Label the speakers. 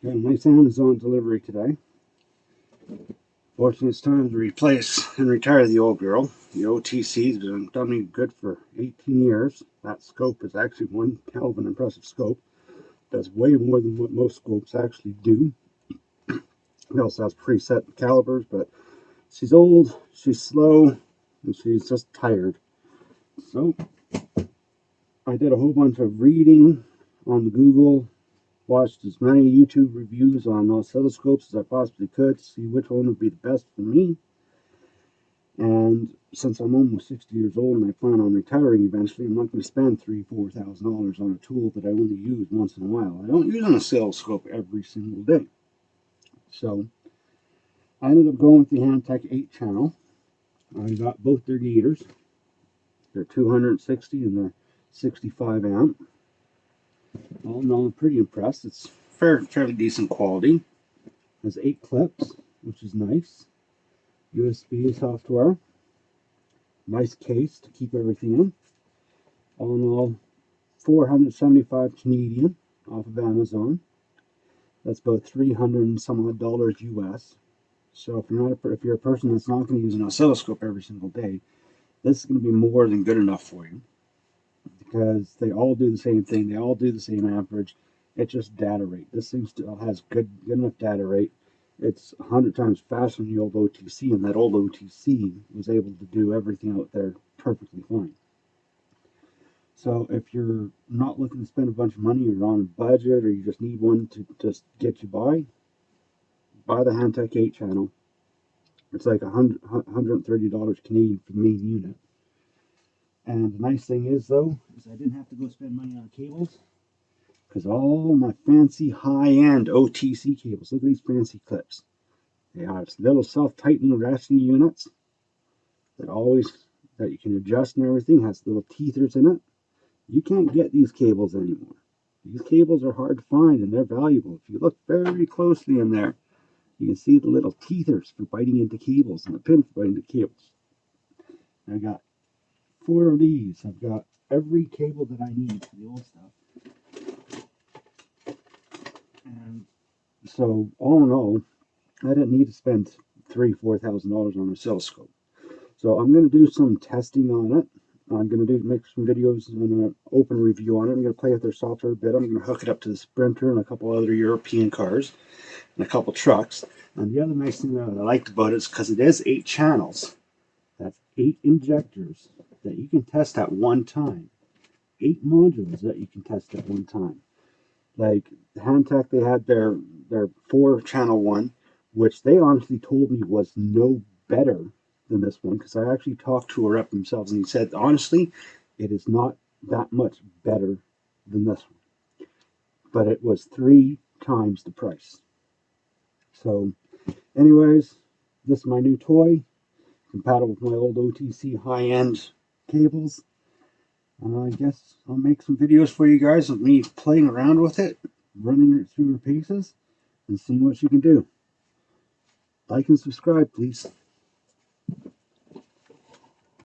Speaker 1: Got a nice Amazon delivery today. Fortunately, it's time to replace and retire the old girl. The OTC's been done me good for 18 years. That scope is actually one hell of an impressive scope. Does way more than what most scopes actually do. It also has preset calibers, but she's old, she's slow, and she's just tired. So I did a whole bunch of reading on Google, watched as many YouTube reviews on oscilloscopes as I possibly could to see which one would be the best for me. And since I'm almost 60 years old and I plan on retiring eventually, I'm not going to spend $3,000–4,000 on a tool that I only use once in a while. I don't use an oscilloscope every single day. So I ended up going with the Handtech 8-channel. I got both their gaiters. They're 260 and they're 65 amp. All in all, I'm pretty impressed. It's fairly decent quality. Has 8 clips, which is nice. USB software. Nice case to keep everything in. All in all, 475 Canadian off of Amazon. That's about $300 and some odd US. So if you're a person that's not going to use an oscilloscope every single day, this is going to be more than good enough for you, because they all do the same thing. They all do the same amperage. It's just data rate. This thing still has good enough data rate. It's 100 times faster than the old OTC, and that old OTC was able to do everything out there perfectly fine. So if you're not looking to spend a bunch of money, or you're on a budget, or you just need one to just get you by, buy the Handtech 8-channel. It's like $130 Canadian for the main unit. And the nice thing is, though, is I didn't have to go spend money on cables, because all my fancy high-end OTC cables, look at these fancy clips. They have little self-tightening ratcheting units that you can adjust and everything. Has little teethers in it. You can't get these cables anymore. These cables are hard to find and they're valuable. If you look very closely in there, you can see the little teethers for biting into cables and the pin for biting into cables. I got 4 of these. I've got every cable that I need for the old stuff. And so all in all, I didn't need to spend $3,000–4,000 on an oscilloscope. So I'm going to do some testing on it. I'm going to make some videos and an open review on it. I'm going to play with their software a bit. I'm going to hook it up to the Sprinter and a couple other European cars and a couple trucks. And the other nice thing that I liked about it is because it is 8 channels. That's 8 injectors that you can test at one time. 8 modules that you can test at one time. Like Handtech, they had their 4-channel one, which they honestly told me was no better than this one, because I actually talked to a rep themselves, and he said, honestly, it is not that much better than this one. But it was 3 times the price. So, anyways, this is my new toy, compatible with my old OTC high-end cables. And I guess I'll make some videos for you guys of me playing around with it, running it through her paces, and seeing what she can do. Like and subscribe, please.